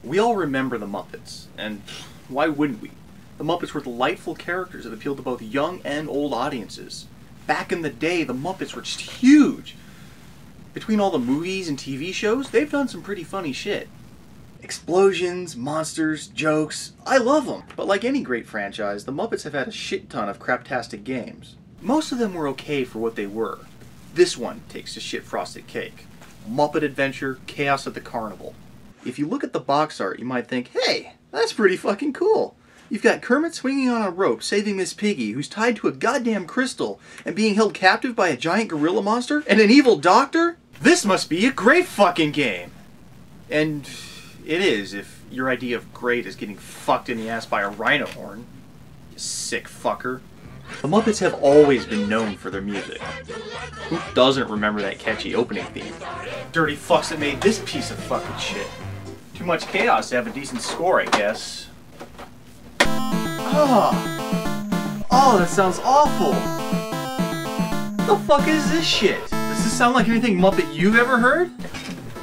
We all remember the Muppets, and why wouldn't we? The Muppets were delightful characters that appealed to both young and old audiences. Back in the day, the Muppets were just huge. Between all the movies and TV shows, they've done some pretty funny shit. Explosions, monsters, jokes, I love them. But like any great franchise, the Muppets have had a shit ton of craptastic games. Most of them were okay for what they were. This one takes a shit-frosted cake. Muppet Adventure, Chaos at the Carnival. If you look at the box art, you might think, hey, that's pretty fucking cool. You've got Kermit swinging on a rope, saving Miss Piggy, who's tied to a goddamn crystal, and being held captive by a giant gorilla monster, and an evil doctor? This must be a great fucking game! And it is, if your idea of great is getting fucked in the ass by a rhino horn. You sick fucker. The Muppets have always been known for their music. Who doesn't remember that catchy opening theme? Dirty fucks that made this piece of fucking shit. Too much chaos to have a decent score, I guess. Oh, that sounds awful. The fuck is this shit? Does this sound like anything Muppet you've ever heard?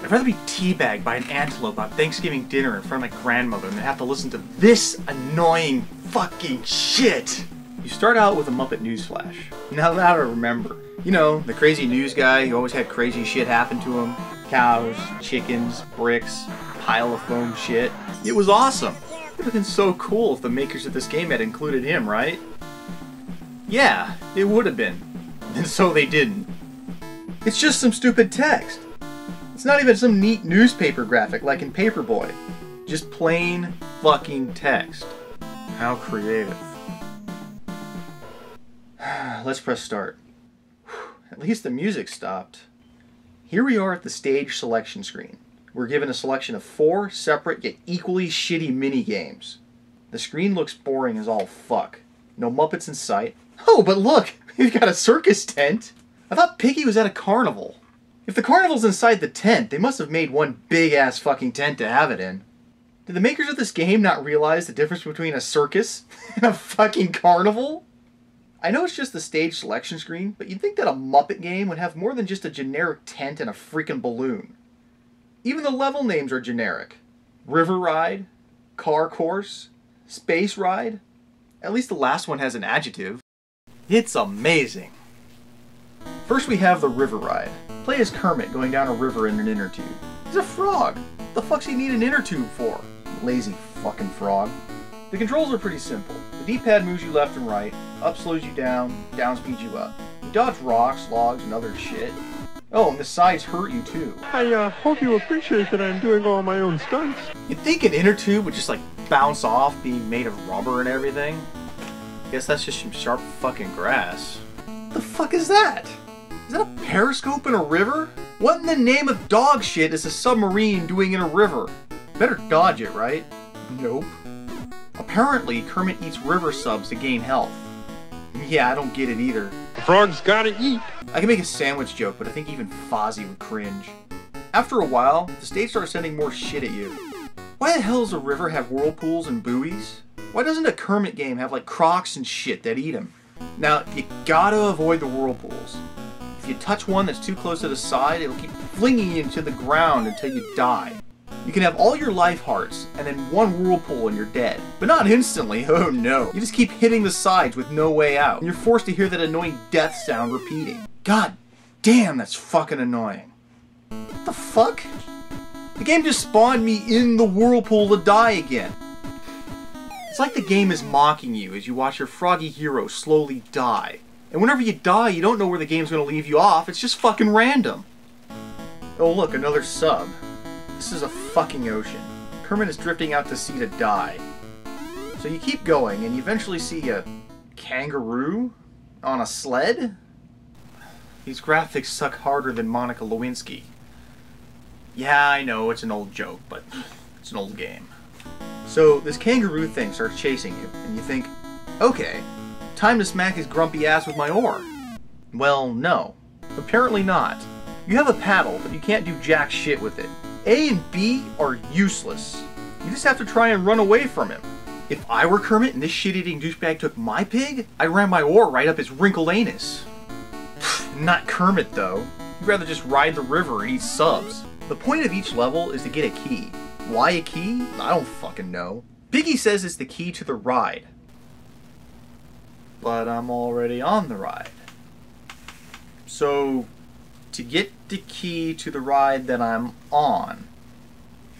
I'd rather be teabagged by an antelope at Thanksgiving dinner in front of my grandmother than have to listen to this annoying fucking shit. You start out with a Muppet newsflash. Now that I remember. You know, the crazy news guy who always had crazy shit happen to him. Cows, chickens, bricks, pile of foam shit. It was awesome. It would have been so cool if the makers of this game had included him, right? Yeah, it would have been. And so they didn't. It's just some stupid text. It's not even some neat newspaper graphic like in Paperboy. Just plain fucking text. How creative. Let's press start. At least the music stopped. Here we are at the stage selection screen. We're given a selection of 4 separate yet equally shitty mini-games. The screen looks boring as all fuck. No Muppets in sight. Oh, but look! We've got a circus tent! I thought Piggy was at a carnival. If the carnival's inside the tent, they must have made one big-ass fucking tent to have it in. Did the makers of this game not realize the difference between a circus and a fucking carnival? I know it's just the stage selection screen, but you'd think that a Muppet game would have more than just a generic tent and a freaking balloon. Even the level names are generic. River Ride, Car Course, Space Ride. At least the last one has an adjective. It's amazing. First we have the River Ride. Play as Kermit going down a river in an inner tube. He's a frog. What the fuck's he need an inner tube for? Lazy fucking frog. The controls are pretty simple. The D-pad moves you left and right, up slows you down speeds you up. You dodge rocks, logs, and other shit. Oh, and the sides hurt you too. I hope you appreciate that I'm doing all my own stunts. You'd think an inner tube would just like bounce off, being made of rubber and everything. Guess that's just some sharp fucking grass. What the fuck is that? Is that a periscope in a river? What in the name of dog shit is a submarine doing in a river? Better dodge it, right? Nope. Apparently, Kermit eats river subs to gain health. Yeah, I don't get it either. The frog's gotta eat. I can make a sandwich joke, but I think even Fozzie would cringe. After a while, the stage starts sending more shit at you. Why the hell does a river have whirlpools and buoys? Why doesn't a Kermit game have like crocs and shit that eat him? Now, you gotta avoid the whirlpools. If you touch one that's too close to the side, it'll keep flinging you into the ground until you die. You can have all your life hearts, and then one whirlpool and you're dead. But not instantly, oh no. You just keep hitting the sides with no way out, and you're forced to hear that annoying death sound repeating. God damn, that's fucking annoying. What the fuck? The game just spawned me in the whirlpool to die again. It's like the game is mocking you as you watch your froggy hero slowly die. And whenever you die, you don't know where the game's gonna leave you off, it's just fucking random. Oh look, another sub. This is a fucking ocean. Kermit is drifting out to sea to die. So you keep going, and you eventually see a kangaroo on a sled? These graphics suck harder than Monica Lewinsky. Yeah, I know, it's an old joke, but it's an old game. So this kangaroo thing starts chasing you, and you think, okay, time to smack his grumpy ass with my oar. Well, no. Apparently not. You have a paddle, but you can't do jack shit with it. A and B are useless. You just have to try and run away from him. If I were Kermit and this shit-eating douchebag took my pig, I ran my oar right up his wrinkled anus. Not Kermit, though. He'd rather just ride the river and eat subs. The point of each level is to get a key. Why a key? I don't fucking know. Biggie says it's the key to the ride. But I'm already on the ride. So, to get the key to the ride that I'm on,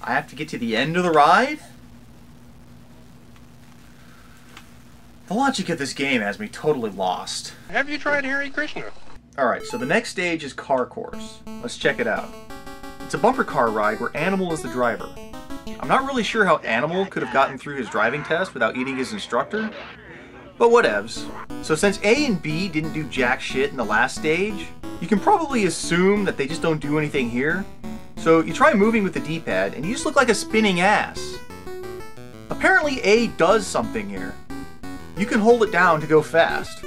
I have to get to the end of the ride? The logic of this game has me totally lost. Have you tried Hare Krishna? Alright, so the next stage is Car Course. Let's check it out. It's a bumper car ride where Animal is the driver. I'm not really sure how Animal could have gotten through his driving test without eating his instructor, but whatevs. So since A and B didn't do jack shit in the last stage, you can probably assume that they just don't do anything here. So you try moving with the D-pad and you just look like a spinning ass. Apparently A does something here. You can hold it down to go fast.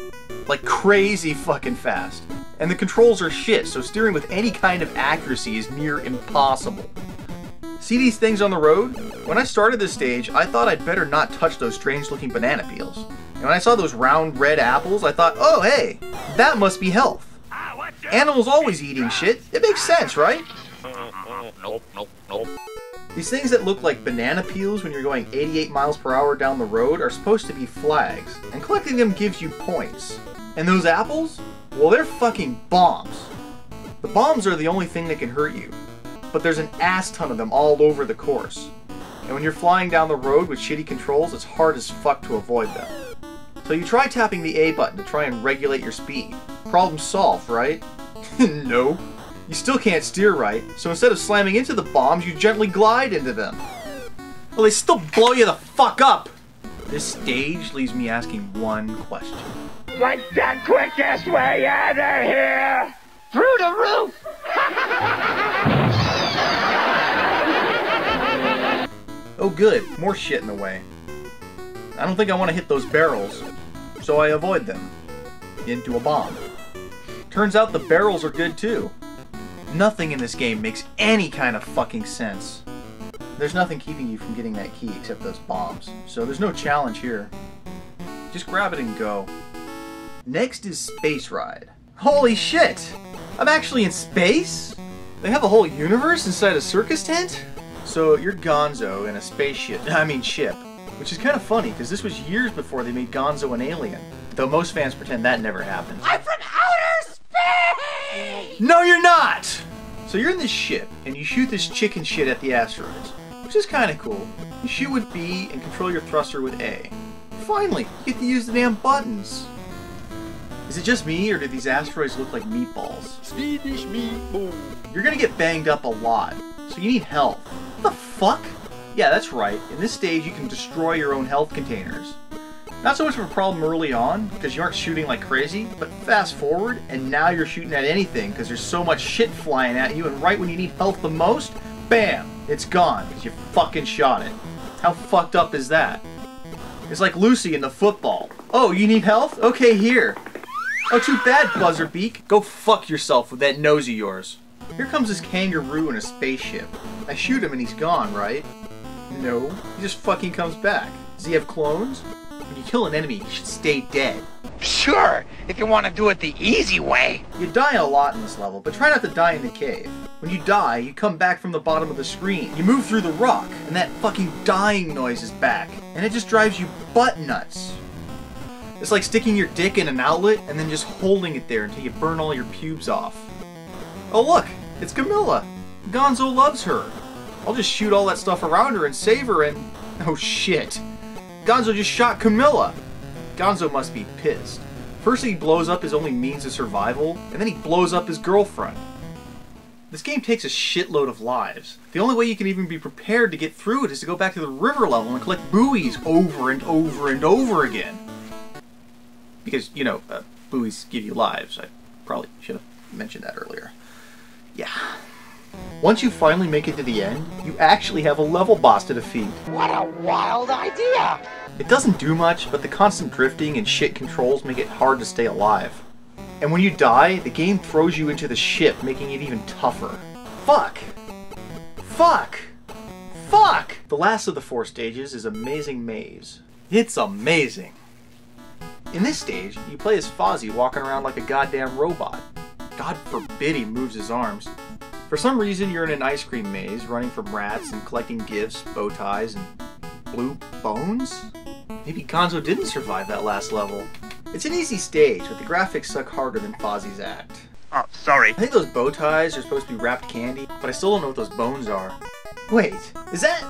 Like crazy fucking fast. And the controls are shit, so steering with any kind of accuracy is near impossible. See these things on the road? When I started this stage, I thought I'd better not touch those strange looking banana peels. And when I saw those round red apples, I thought, oh hey, that must be health. Animals always eating shit. It makes sense, right? Nope. These things that look like banana peels when you're going 88 miles per hour down the road are supposed to be flags, and collecting them gives you points. And those apples? Well, they're fucking bombs. The bombs are the only thing that can hurt you, but there's an ass ton of them all over the course. And when you're flying down the road with shitty controls, it's hard as fuck to avoid them. So you try tapping the A button to try and regulate your speed. Problem solved, right? No. You still can't steer right, so instead of slamming into the bombs, you gently glide into them. Well, they still blow you the fuck up! This stage leaves me asking one question. Like the quickest way out of here! Through the roof! Oh good, more shit in the way. I don't think I want to hit those barrels, so I avoid them. Into a bomb. Turns out the barrels are good too. Nothing in this game makes any kind of fucking sense. There's nothing keeping you from getting that key except those bombs, so there's no challenge here. Just grab it and go. Next is Space Ride. Holy shit! I'm actually in space? They have a whole universe inside a circus tent? So you're Gonzo in a spaceship, ship. Which is kind of funny, because this was years before they made Gonzo an alien. Though most fans pretend that never happened. I'm from outer space! No, you're not! So you're in this ship, and you shoot this chicken shit at the asteroids. Which is kind of cool. You shoot with B and control your thruster with A. Finally, you get to use the damn buttons. Is it just me, or do these asteroids look like meatballs? Swedish meatball. You're gonna get banged up a lot, so you need health. What the fuck? Yeah, that's right. In this stage, you can destroy your own health containers. Not so much of a problem early on, because you aren't shooting like crazy, but fast forward, and now you're shooting at anything, because there's so much shit flying at you, and right when you need health the most, bam! It's gone, because you fucking shot it. How fucked up is that? It's like Lucy in the football. Oh, you need health? Okay, here. Oh, too bad, Buzzerbeak. Go fuck yourself with that nose of yours. Here comes this kangaroo in a spaceship. I shoot him and he's gone, right? No, he just fucking comes back. Does he have clones? When you kill an enemy, he should stay dead. Sure, if you want to do it the easy way. You die a lot in this level, but try not to die in the cave. When you die, you come back from the bottom of the screen. You move through the rock, and that fucking dying noise is back. And it just drives you butt nuts. It's like sticking your dick in an outlet and then just holding it there until you burn all your pubes off. Oh look, it's Camilla. Gonzo loves her. I'll just shoot all that stuff around her and save her and... Oh shit. Gonzo just shot Camilla. Gonzo must be pissed. First he blows up his only means of survival, and then he blows up his girlfriend. This game takes a shitload of lives. The only way you can even be prepared to get through it is to go back to the river level and collect buoys over and over and over again. Because, you know, buoys give you lives. I probably should have mentioned that earlier. Yeah. Once you finally make it to the end, you actually have a level boss to defeat. What a wild idea! It doesn't do much, but the constant drifting and shit controls make it hard to stay alive. And when you die, the game throws you into the ship, making it even tougher. Fuck! Fuck! Fuck! The last of the 4 stages is Amazing Maze. It's amazing! In this stage, you play as Fozzie walking around like a goddamn robot. God forbid he moves his arms. For some reason, you're in an ice cream maze, running from rats and collecting gifts, bow ties, and blue bones? Maybe Gonzo didn't survive that last level. It's an easy stage, but the graphics suck harder than Fozzie's act. Oh, sorry. I think those bow ties are supposed to be wrapped candy, but I still don't know what those bones are. Wait, is that...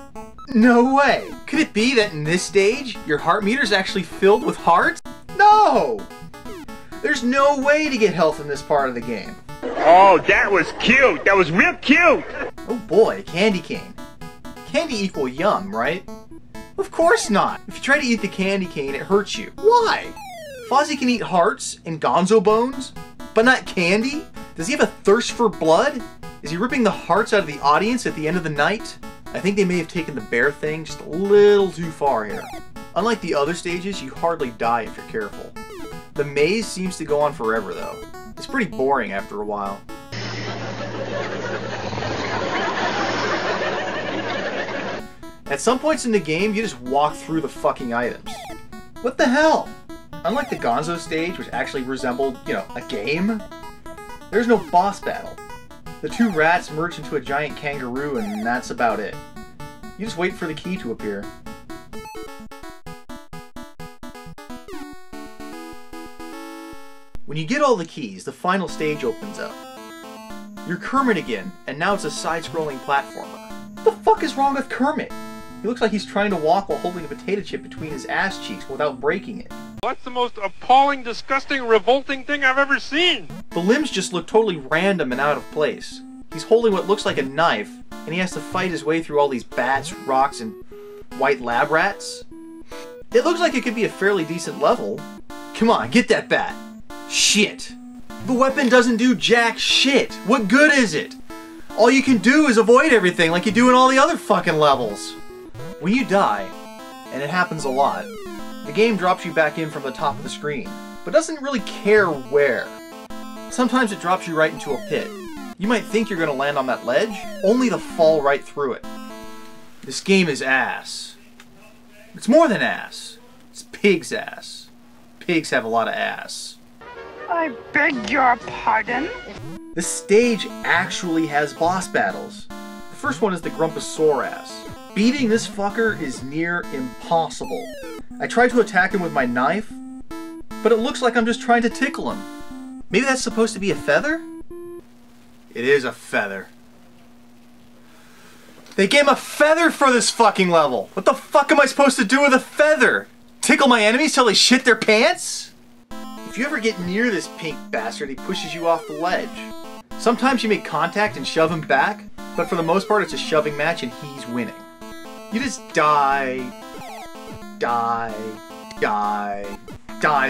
No way! Could it be that in this stage, your heart meter's actually filled with hearts? No! There's no way to get health in this part of the game. Oh, that was cute. That was real cute. Oh boy, candy cane. Candy equal yum, right? Of course not! If you try to eat the candy cane, it hurts you. Why? Fozzie can eat hearts and Gonzo bones, but not candy? Does he have a thirst for blood? Is he ripping the hearts out of the audience at the end of the night? I think they may have taken the bear thing just a little too far here. Unlike the other stages, you hardly die if you're careful. The maze seems to go on forever though. It's pretty boring after a while. At some points in the game, you just walk through the fucking items. What the hell? Unlike the Gonzo stage, which actually resembled, a game, there's no boss battle. The two rats merge into a giant kangaroo and that's about it. You just wait for the key to appear. When you get all the keys, the final stage opens up. You're Kermit again, and now it's a side-scrolling platformer. What the fuck is wrong with Kermit? He looks like he's trying to walk while holding a potato chip between his ass cheeks without breaking it. That's the most appalling, disgusting, revolting thing I've ever seen! The limbs just look totally random and out of place. He's holding what looks like a knife, and he has to fight his way through all these bats, rocks, and white lab rats. It looks like it could be a fairly decent level. Come on, get that bat! Shit! The weapon doesn't do jack shit! What good is it? All you can do is avoid everything like you do in all the other fucking levels. When you die, and it happens a lot, the game drops you back in from the top of the screen, but doesn't really care where. Sometimes it drops you right into a pit. You might think you're gonna land on that ledge, only to fall right through it. This game is ass. It's more than ass. It's pig's ass. Pigs have a lot of ass. I beg your pardon? This stage actually has boss battles. The first one is the Grumposaurus. Beating this fucker is near impossible. I tried to attack him with my knife, but it looks like I'm just trying to tickle him. Maybe that's supposed to be a feather? It is a feather. They gave him a feather for this fucking level! What the fuck am I supposed to do with a feather? Tickle my enemies till they shit their pants? If you ever get near this pink bastard, he pushes you off the ledge. Sometimes you make contact and shove him back, but for the most part it's a shoving match and he's winning. You just die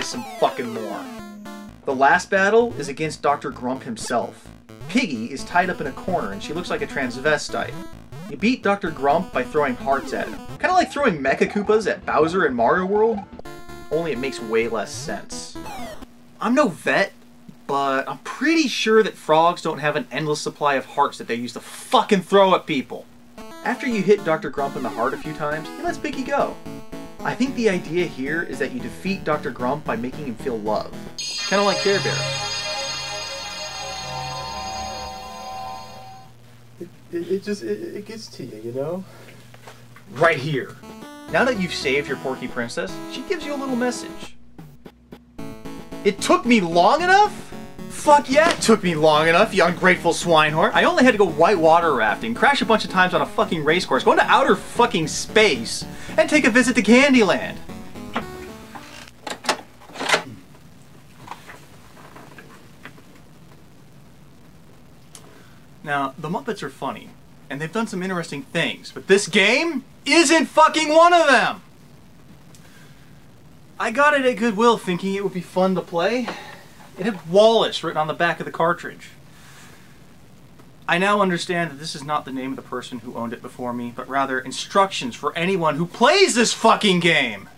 some fucking more. The last battle is against Dr. Grump himself. Piggy is tied up in a corner and she looks like a transvestite. You beat Dr. Grump by throwing hearts at him. Kinda like throwing Mecha Koopas at Bowser in Mario World, only it makes way less sense. I'm no vet, but I'm pretty sure that frogs don't have an endless supply of hearts that they use to fucking throw at people. After you hit Dr. Grump in the heart a few times, he lets Piggy go. I think the idea here is that you defeat Dr. Grump by making him feel love. Kinda like Care Bears. It gets to you, you know? Right here. Now that you've saved your Porky Princess, she gives you a little message. It took me long enough? Fuck yeah, it took me long enough, you ungrateful swinehorn. I only had to go whitewater rafting, crash a bunch of times on a fucking race course, go into outer fucking space, and take a visit to Candyland. Now, the Muppets are funny, and they've done some interesting things, but this game isn't fucking one of them! I got it at Goodwill thinking it would be fun to play. It had Wallace written on the back of the cartridge. I now understand that this is not the name of the person who owned it before me, but rather instructions for anyone who plays this fucking game!